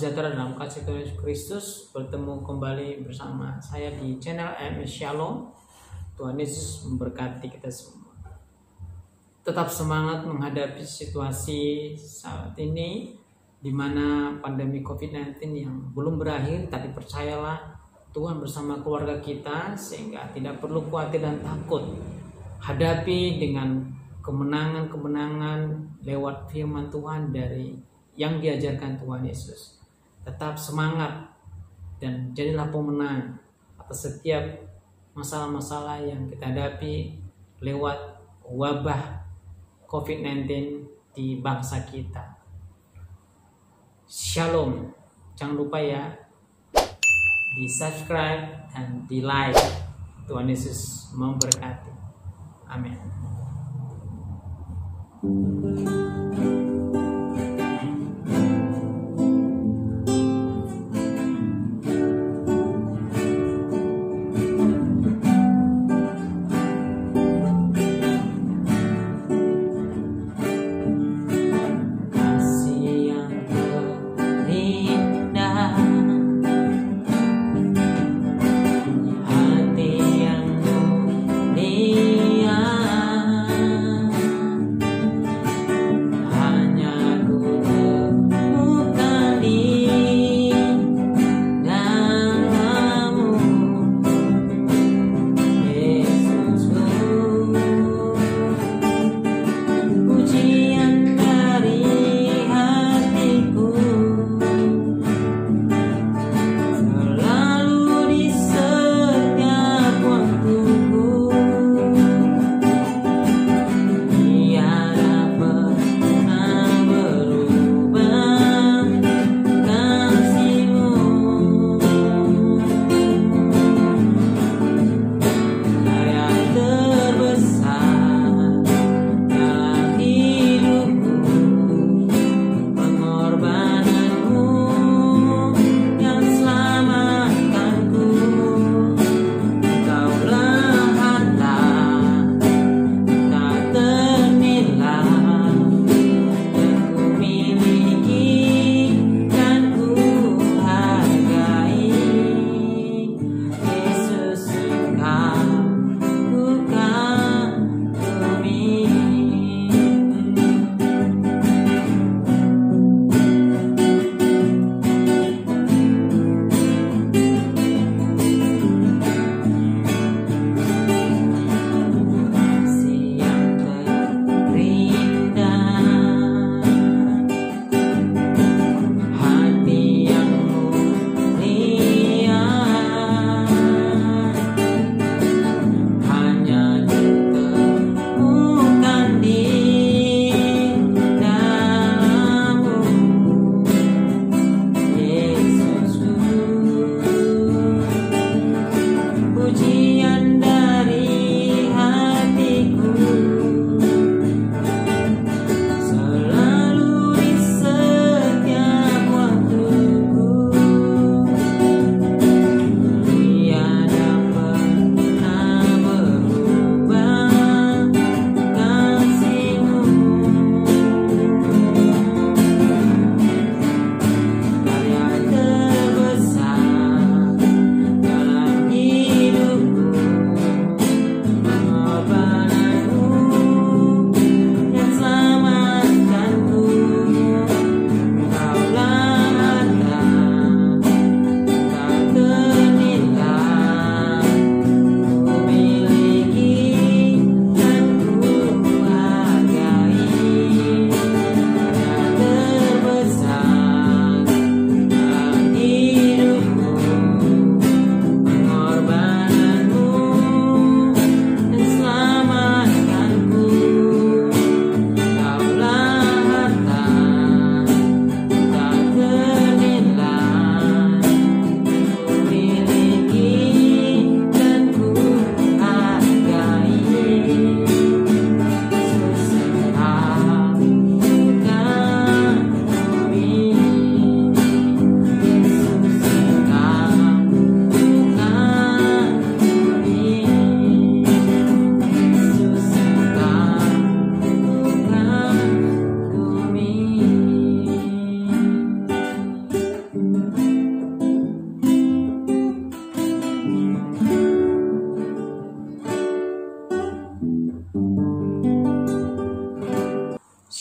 sejahtera dalam kasih Tuhan Yesus Kristus. Bertemu kembali bersama saya di channel MS Shalom. Tuhan Yesus memberkati kita semua. Tetap semangat menghadapi situasi saat ini, di mana pandemi COVID-19 yang belum berakhir. Tapi percayalah, Tuhan bersama keluarga kita, sehingga tidak perlu khawatir dan takut. Hadapi dengan kemenangan-kemenangan lewat firman Tuhan dari yang diajarkan Tuhan Yesus. Tetap semangat dan jadilah pemenang atas setiap masalah-masalah yang kita hadapi lewat wabah COVID-19 di bangsa kita. Shalom. Jangan lupa ya, di subscribe dan di like. Tuhan Yesus memberkati. Amin.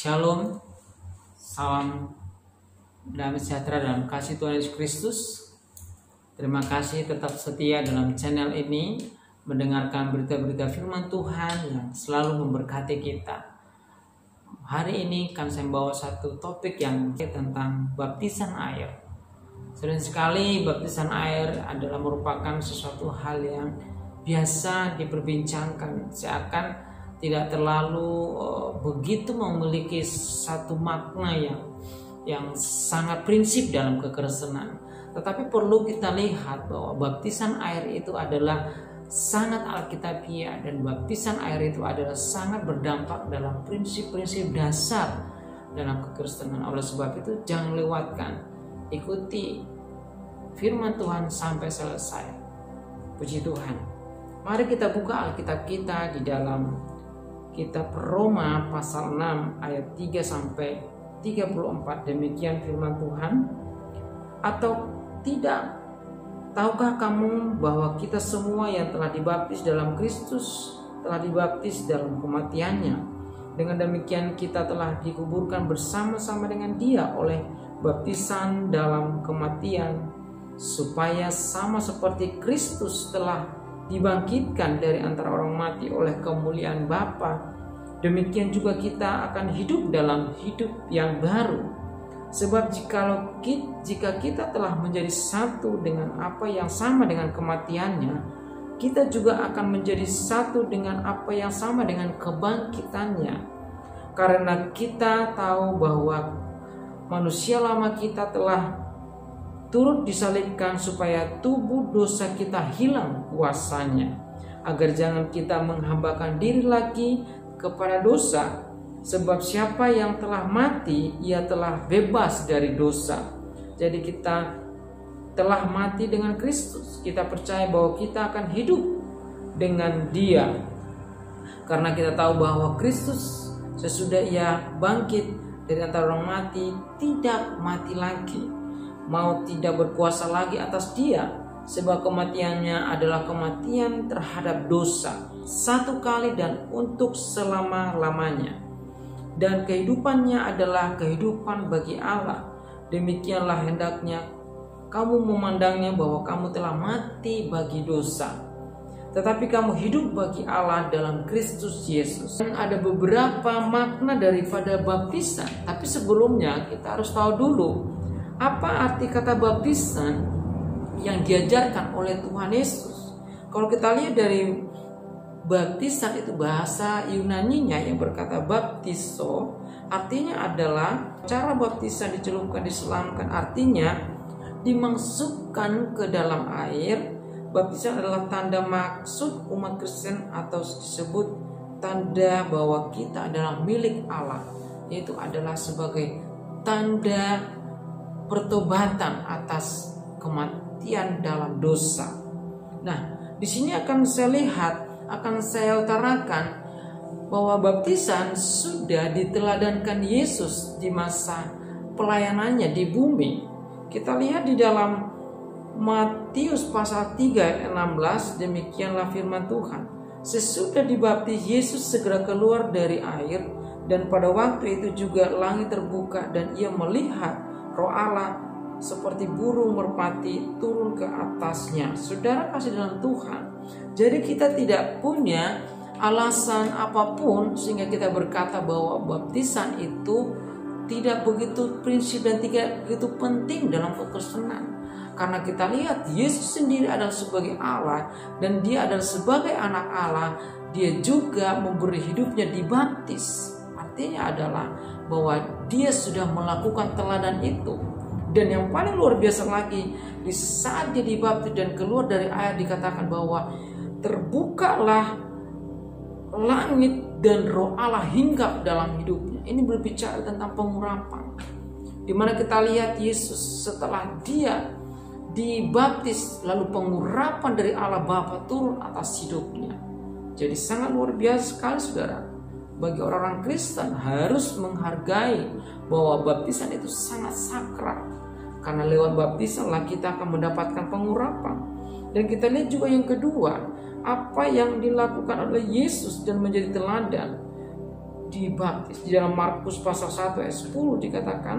Shalom, salam damai sejahtera dalam kasih Tuhan Yesus Kristus. Terima kasih tetap setia dalam channel ini, mendengarkan berita-berita firman Tuhan yang selalu memberkati kita. Hari ini akan saya membawa satu topik yang tentang baptisan air. Sering sekali baptisan air adalah merupakan sesuatu hal yang biasa diperbincangkan, seakan tidak terlalu begitu memiliki satu makna yang sangat prinsip dalam kekristenan. Tetapi perlu kita lihat bahwa baptisan air itu adalah sangat alkitabiah, dan baptisan air itu adalah sangat berdampak dalam prinsip-prinsip dasar dalam kekristenan. Oleh sebab itu jangan lewatkan, ikuti firman Tuhan sampai selesai. Puji Tuhan. Mari kita buka Alkitab kita di dalam Kitab Roma pasal 6 ayat 3 sampai 34. Demikian firman Tuhan. Atau tidak, tahukah kamu bahwa kita semua yang telah dibaptis dalam Kristus telah dibaptis dalam kematiannya? Dengan demikian kita telah dikuburkan bersama-sama dengan Dia oleh baptisan dalam kematian, supaya sama seperti Kristus telah dibangkitkan dari antara orang mati oleh kemuliaan Bapa, demikian juga kita akan hidup dalam hidup yang baru. Sebab jika kita telah menjadi satu dengan apa yang sama dengan kematiannya, kita juga akan menjadi satu dengan apa yang sama dengan kebangkitannya. Karena kita tahu bahwa manusia lama kita telah turut disalibkan supaya tubuh dosa kita hilang kuasanya, agar jangan kita menghambakan diri lagi kepada dosa. Sebab siapa yang telah mati, ia telah bebas dari dosa. Jadi kita telah mati dengan Kristus. Kita percaya bahwa kita akan hidup dengan Dia, karena kita tahu bahwa Kristus sesudah Ia bangkit dari antara orang mati tidak mati lagi, mau tidak berkuasa lagi atas dia, sebab kematiannya adalah kematian terhadap dosa satu kali dan untuk selama-lamanya, dan kehidupannya adalah kehidupan bagi Allah. Demikianlah hendaknya kamu memandangnya, bahwa kamu telah mati bagi dosa, tetapi kamu hidup bagi Allah dalam Kristus Yesus. Dan ada beberapa makna daripada baptisan, tapi sebelumnya kita harus tahu dulu apa arti kata baptisan yang diajarkan oleh Tuhan Yesus. Kalau kita lihat dari baptisan itu bahasa Yunaninya yang berkata baptiso, artinya adalah cara baptisan dicelupkan, diselamkan, artinya dimasukkan ke dalam air. Baptisan adalah tanda maksud umat Kristen, atau disebut tanda bahwa kita adalah milik Allah, yaitu adalah sebagai tanda pertobatan atas kematian dalam dosa. Nah, di sini akan saya utarakan bahwa baptisan sudah diteladankan Yesus di masa pelayanannya di bumi. Kita lihat di dalam Matius pasal 3 ayat 16, demikianlah firman Tuhan. Sesudah dibaptis, Yesus segera keluar dari air, dan pada waktu itu juga langit terbuka, dan ia melihat Roh Allah seperti burung merpati turun ke atasnya. Saudara kasih dalam Tuhan, jadi kita tidak punya alasan apapun sehingga kita berkata bahwa baptisan itu tidak begitu prinsip dan tidak begitu penting dalam kekristenan. Karena kita lihat Yesus sendiri adalah sebagai Allah, dan Dia adalah sebagai anak Allah. Dia juga memberi hidupnya dibaptis. Artinya adalah bahwa Dia sudah melakukan teladan itu. Dan yang paling luar biasa lagi, di saat Dia dibaptis dan keluar dari air, dikatakan bahwa terbukalah langit dan Roh Allah hinggap dalam hidupnya. Ini berbicara tentang pengurapan, di mana kita lihat Yesus setelah Dia dibaptis, lalu pengurapan dari Allah Bapa turun atas hidupnya. Jadi sangat luar biasa sekali, saudara. Bagi orang-orang Kristen harus menghargai bahwa baptisan itu sangat sakral, karena lewat baptisanlah kita akan mendapatkan pengurapan. Dan kita lihat juga yang kedua, apa yang dilakukan oleh Yesus dan menjadi teladan. dibaptis. Di dalam Markus pasal 1 ayat 10 dikatakan,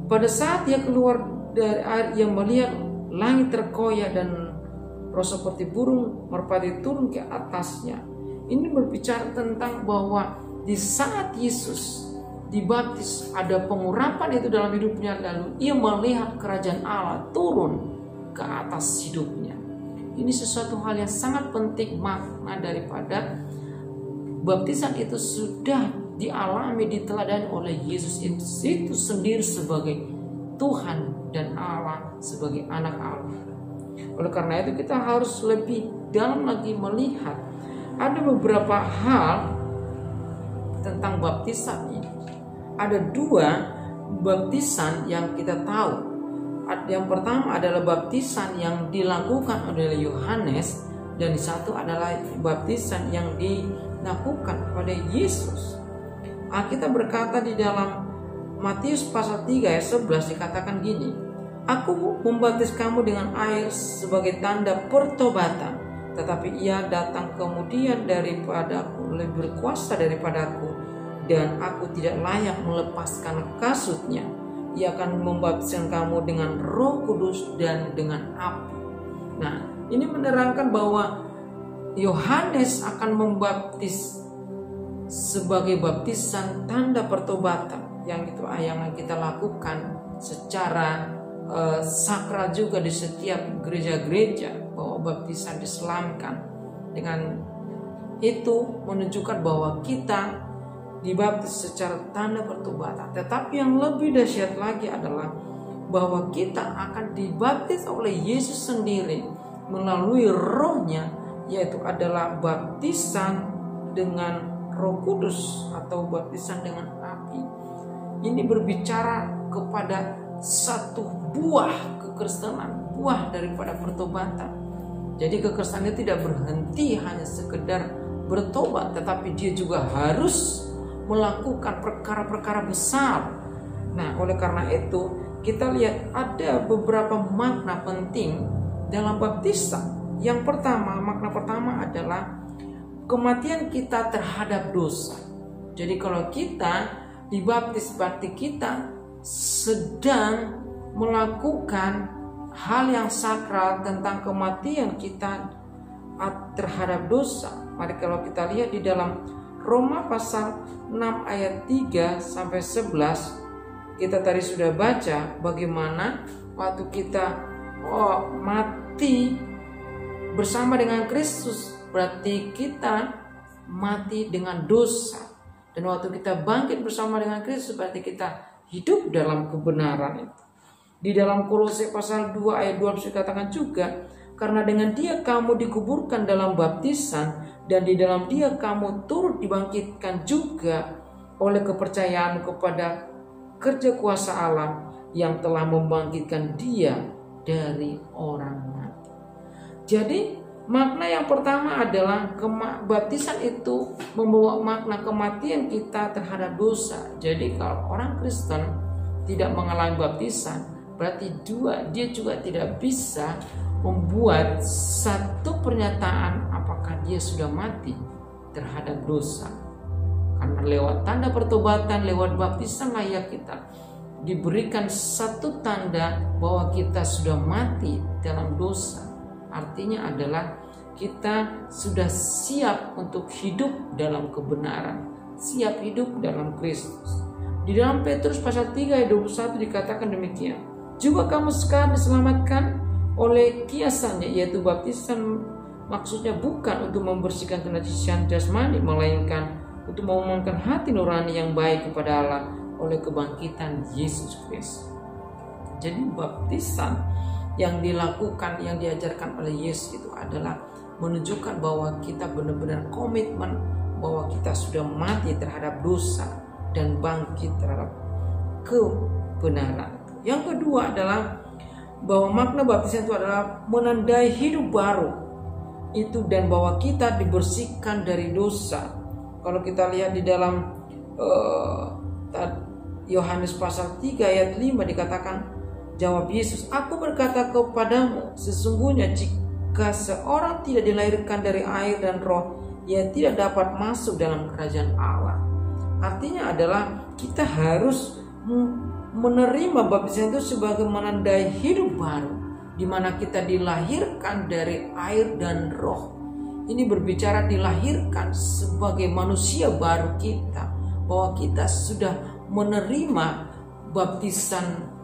pada saat ia keluar dari air, ia melihat langit terkoyak dan roh seperti burung merpati turun ke atasnya. Ini berbicara tentang bahwa di saat Yesus dibaptis ada pengurapan itu dalam hidupnya, lalu ia melihat kerajaan Allah turun ke atas hidupnya. Ini sesuatu hal yang sangat penting, makna daripada baptisan itu sudah dialami, diteladani oleh Yesus itu sendiri sebagai Tuhan dan Allah, sebagai anak Allah. Oleh karena itu kita harus lebih dalam lagi melihat ada beberapa hal tentang baptisan ini. Ada dua baptisan yang kita tahu. Yang pertama adalah baptisan yang dilakukan oleh Yohanes, dan satu adalah baptisan yang dilakukan oleh Yesus. Alkitab berkata di dalam Matius pasal 3 ayat 11 dikatakan gini, aku membaptis kamu dengan air sebagai tanda pertobatan, tetapi ia datang kemudian daripadaku, lebih berkuasa daripadaku, dan aku tidak layak melepaskan kasutnya. Ia akan membaptiskan kamu dengan Roh Kudus dan dengan api. Nah, ini menerangkan bahwa Yohanes akan membaptis sebagai baptisan tanda pertobatan yang kita lakukan secara sakral juga di setiap gereja-gereja, bahwa baptisan diselamkan. Dengan itu menunjukkan bahwa kita dibaptis secara tanda pertobatan. Tetapi yang lebih dahsyat lagi adalah bahwa kita akan dibaptis oleh Yesus sendiri melalui Roh-Nya, yaitu adalah baptisan dengan Roh Kudus atau baptisan dengan api. Ini berbicara kepada satu buah kekristenan, buah daripada pertobatan. Jadi kekristenan itu tidak berhenti hanya sekedar bertobat, tetapi dia juga harus melakukan perkara-perkara besar. Nah, oleh karena itu kita lihat ada beberapa makna penting dalam baptisan. Yang pertama, makna pertama adalah kematian kita terhadap dosa. Jadi kalau kita dibaptis berarti kita sedang melakukan hal yang sakral tentang kematian kita terhadap dosa. Mari kalau kita lihat di dalam Roma pasal 6 ayat 3 sampai 11, kita tadi sudah baca bagaimana waktu kita mati bersama dengan Kristus, berarti kita mati dengan dosa. Dan waktu kita bangkit bersama dengan Kristus, berarti kita hidup dalam kebenaran itu. Di dalam Kolose pasal 2 ayat 12 dikatakan juga, karena dengan dia kamu dikuburkan dalam baptisan, dan di dalam dia kamu turut dibangkitkan juga oleh kepercayaan kepada kerja kuasa Allah yang telah membangkitkan dia dari orang mati. Jadi makna yang pertama adalah baptisan itu membawa makna kematian kita terhadap dosa. Jadi kalau orang Kristen tidak mengalami baptisan, berarti dia juga tidak bisa membuat satu pernyataan apakah dia sudah mati terhadap dosa. Karena lewat tanda pertobatan, lewat baptisan layak kita diberikan satu tanda bahwa kita sudah mati dalam dosa. Artinya adalah kita sudah siap untuk hidup dalam kebenaran, siap hidup dalam Kristus. Di dalam Petrus pasal 3 ayat 21 dikatakan demikian, juga kamu sekarang diselamatkan oleh kiasannya, yaitu baptisan, maksudnya bukan untuk membersihkan kenajisian jasmani, melainkan untuk mengumumkan hati nurani yang baik kepada Allah oleh kebangkitan Yesus Kristus. Jadi baptisan yang dilakukan, yang diajarkan oleh Yesus itu adalah menunjukkan bahwa kita benar-benar komitmen bahwa kita sudah mati terhadap dosa dan bangkit terhadap kebenaran. Yang kedua adalah bahwa makna baptisan itu adalah menandai hidup baru itu, dan bahwa kita dibersihkan dari dosa. Kalau kita lihat di dalam Yohanes pasal 3 ayat 5 dikatakan, jawab Yesus, aku berkata kepadamu, sesungguhnya jika seorang tidak dilahirkan dari air dan roh, ia tidak dapat masuk dalam kerajaan Allah. Artinya adalah kita harus menerima baptisan itu sebagai menandai hidup baru, di mana kita dilahirkan dari air dan roh. Ini berbicara dilahirkan sebagai manusia baru kita, bahwa kita sudah menerima baptisan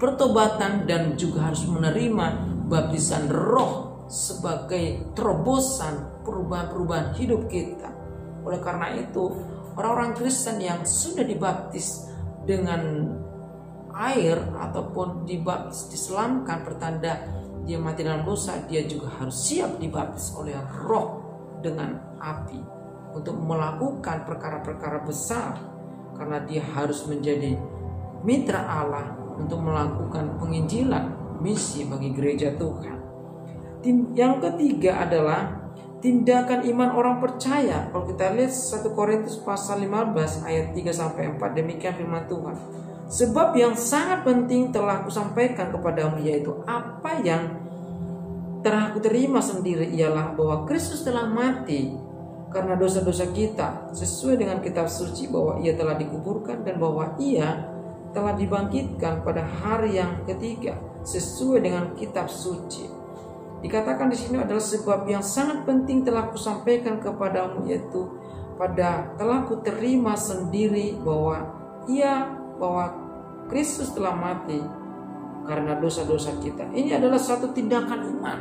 pertobatan dan juga harus menerima baptisan roh sebagai terobosan perubahan-perubahan hidup kita. Oleh karena itu, orang-orang Kristen yang sudah dibaptis dengan air ataupun diselamkan pertanda dia mati dalam dosa, dia juga harus siap dibaptis oleh roh dengan api untuk melakukan perkara-perkara besar, karena dia harus menjadi mitra Allah untuk melakukan penginjilan misi bagi gereja Tuhan. Yang ketiga adalah tindakan iman orang percaya. Kalau kita lihat 1 Korintus pasal 15 ayat 3-4, demikian firman Tuhan. Sebab yang sangat penting telah kusampaikan kepadamu, yaitu apa yang telah aku terima sendiri, ialah bahwa Kristus telah mati karena dosa-dosa kita, sesuai dengan kitab suci, bahwa ia telah dikuburkan dan bahwa ia telah dibangkitkan pada hari yang ketiga, sesuai dengan kitab suci. Dikatakan di sini adalah sebab yang sangat penting telah kusampaikan kepadamu, yaitu telah kuterima sendiri bahwa Kristus telah mati karena dosa-dosa kita. Ini adalah satu tindakan iman.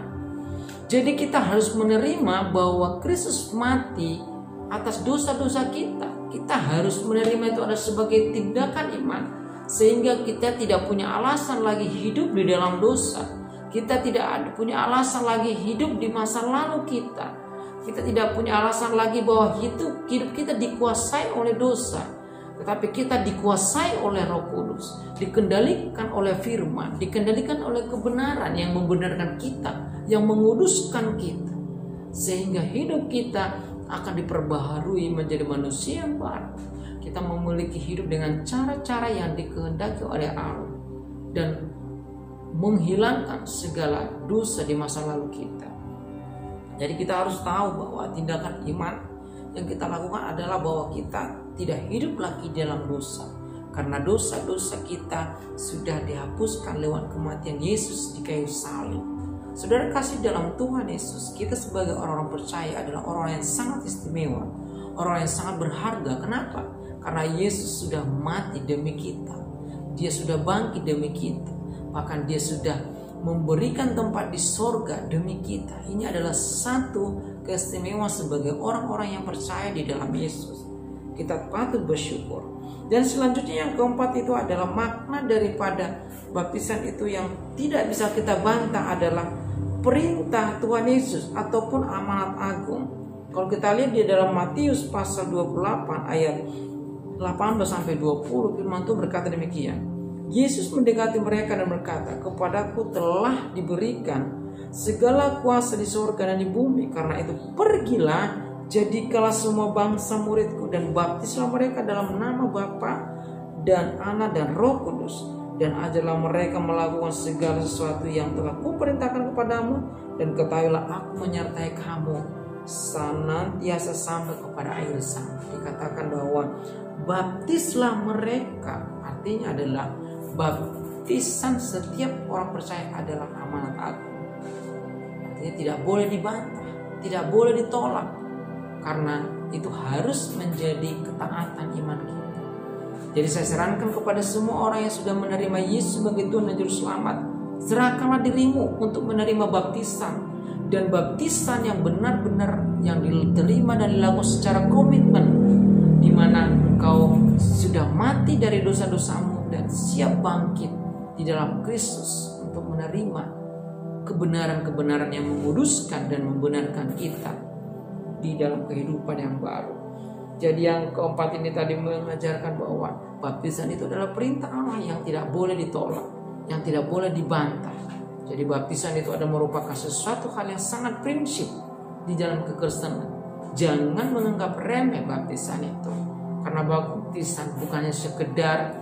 Jadi kita harus menerima bahwa Kristus mati atas dosa-dosa kita. Kita harus menerima itu adalah sebagai tindakan iman, sehingga kita tidak punya alasan lagi hidup di dalam dosa. Kita tidak punya alasan lagi hidup di masa lalu kita. Kita tidak punya alasan lagi bahwa hidup kita dikuasai oleh dosa. Tetapi kita dikuasai oleh Roh Kudus, dikendalikan oleh firman, dikendalikan oleh kebenaran yang membenarkan kita, yang menguduskan kita, sehingga hidup kita akan diperbaharui menjadi manusia yang baru. Kita memiliki hidup dengan cara-cara yang dikehendaki oleh Allah dan menghilangkan segala dosa di masa lalu kita. Jadi kita harus tahu bahwa tindakan iman yang kita lakukan adalah bahwa kita tidak hidup lagi dalam dosa, karena dosa-dosa kita sudah dihapuskan lewat kematian Yesus di kayu salib. Saudara kasih dalam Tuhan Yesus, kita sebagai orang-orang percaya adalah orang yang sangat istimewa, orang yang sangat berharga. Kenapa? Karena Yesus sudah mati demi kita, dia sudah bangkit demi kita, bahkan dia sudah memberikan tempat di sorga demi kita. Ini adalah satu keistimewaan sebagai orang-orang yang percaya di dalam Yesus. Kita patut bersyukur. Dan selanjutnya yang keempat itu adalah makna daripada baptisan itu yang tidak bisa kita bantah adalah perintah Tuhan Yesus ataupun amanat agung. Kalau kita lihat di dalam Matius pasal 28 ayat 18-20, firman Tuhan berkata demikian. Yesus mendekati mereka dan berkata, kepadaku telah diberikan segala kuasa di surga dan di bumi. Karena itu pergilah, jadikanlah semua bangsa muridku dan baptislah mereka dalam nama Bapa dan Anak dan Roh Kudus, dan ajarlah mereka melakukan segala sesuatu yang telah kuperintahkan kepadamu, dan ketahuilah aku menyertai kamu senantiasa sampai kepada akhir zaman. Dikatakan bahwa baptislah mereka, artinya adalah baptisan setiap orang percaya adalah amanat agung. Artinya tidak boleh dibantah, tidak boleh ditolak, karena itu harus menjadi ketaatan iman kita. Jadi saya sarankan kepada semua orang yang sudah menerima Yesus sebagai Tuhan dan Juru Selamat, serahkanlah dirimu untuk menerima baptisan, dan baptisan yang benar-benar yang diterima dan dilakukan secara komitmen, di mana engkau sudah mati dari dosa-dosamu dan siap bangkit di dalam Kristus untuk menerima kebenaran-kebenaran yang menguduskan dan membenarkan kita di dalam kehidupan yang baru. Jadi yang keempat ini tadi mengajarkan bahwa baptisan itu adalah perintah Allah yang tidak boleh ditolak, yang tidak boleh dibantah. Jadi baptisan itu adalah merupakan sesuatu hal yang sangat prinsip di dalam kekristenan. Jangan menganggap remeh baptisan itu, karena baptisan bukannya sekedar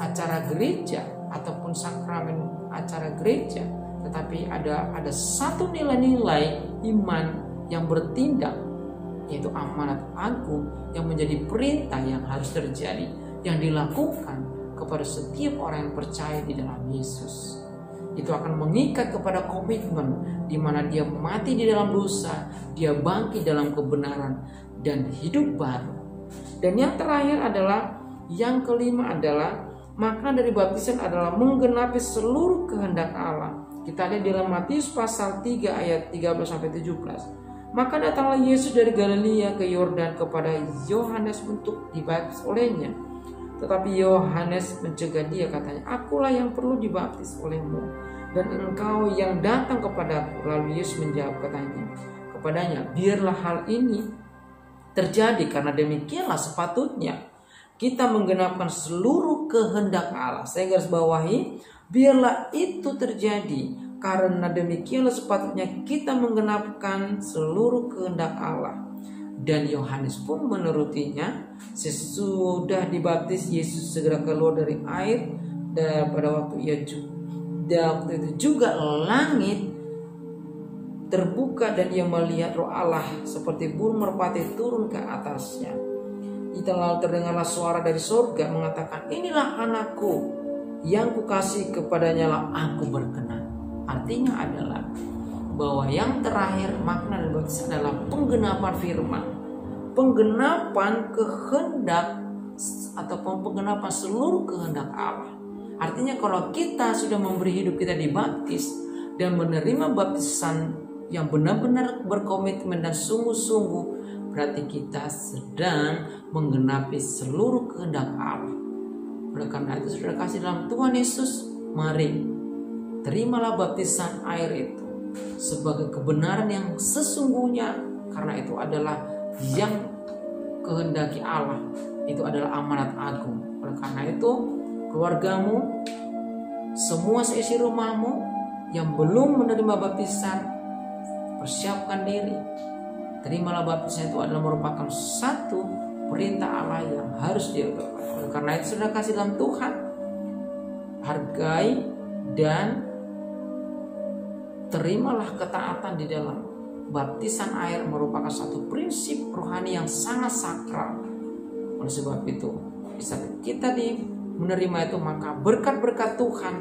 acara gereja ataupun sakramen acara gereja, tetapi ada satu nilai-nilai iman yang bertindak yaitu amanat agung yang menjadi perintah yang harus terjadi, yang dilakukan kepada setiap orang yang percaya di dalam Yesus. Itu akan mengikat kepada komitmen di mana dia mati di dalam dosa, dia bangkit dalam kebenaran dan hidup baru. Dan yang terakhir adalah, yang kelima adalah, makna dari baptisan adalah menggenapi seluruh kehendak Allah. Kita lihat dalam Matius pasal 3 ayat 13-17. Maka datanglah Yesus dari Galilea ke Yordan kepada Yohanes untuk dibaptis olehnya. Tetapi Yohanes mencegah dia, katanya, "Akulah yang perlu dibaptis olehmu, dan engkau yang datang kepadaku." Lalu Yesus menjawab kepadanya, "Biarlah hal ini terjadi, karena demikianlah sepatutnya kita menggenapkan seluruh kehendak Allah." Saya garis bawahi, biarlah itu terjadi, karena demikianlah sepatutnya kita menggenapkan seluruh kehendak Allah. Dan Yohanes pun menurutinya. Sesudah dibaptis, Yesus segera keluar dari air, dan pada waktu itu juga langit terbuka dan ia melihat Roh Allah seperti burung merpati turun ke atasnya. Lalu terdengarlah suara dari surga mengatakan, "Inilah anakku yang kukasihi, kepadanya lah aku berkenan." Artinya adalah bahwa yang terakhir makna dari baptisan adalah penggenapan firman, penggenapan kehendak ataupun penggenapan seluruh kehendak Allah. Artinya kalau kita sudah memberi hidup kita dibaptis dan menerima baptisan yang benar-benar berkomitmen dan sungguh-sungguh, berarti kita sedang menggenapi seluruh kehendak Allah. Oleh karena itu, saudara kasih dalam Tuhan Yesus, mari terimalah baptisan air itu sebagai kebenaran yang sesungguhnya, karena itu adalah yang kehendaki Allah, itu adalah amanat agung. Oleh karena itu, keluargamu, semua seisi rumahmu yang belum menerima baptisan, persiapkan diri. Terimalah baptisan, itu adalah merupakan satu perintah Allah yang harus dilakukan. Oleh karena itu, saudara kasih dalam Tuhan, hargai dan terimalah ketaatan di dalam baptisan air, merupakan satu prinsip rohani yang sangat sakral. Oleh sebab itu, bisa kita menerima itu, maka berkat-berkat Tuhan,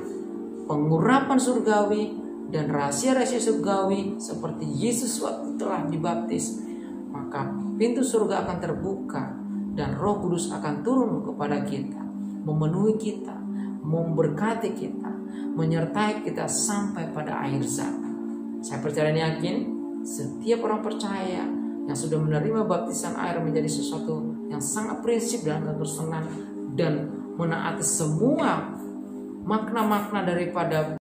pengurapan surgawi dan rahasia-rahasia surgawi seperti Yesus waktu telah dibaptis, maka pintu surga akan terbuka dan Roh Kudus akan turun kepada kita, memenuhi kita, memberkati kita, menyertai kita sampai pada akhir zaman. Saya percaya dan yakin setiap orang percaya yang sudah menerima baptisan air menjadi sesuatu yang sangat prinsip dalam kekristenan dan menaati semua makna-makna daripada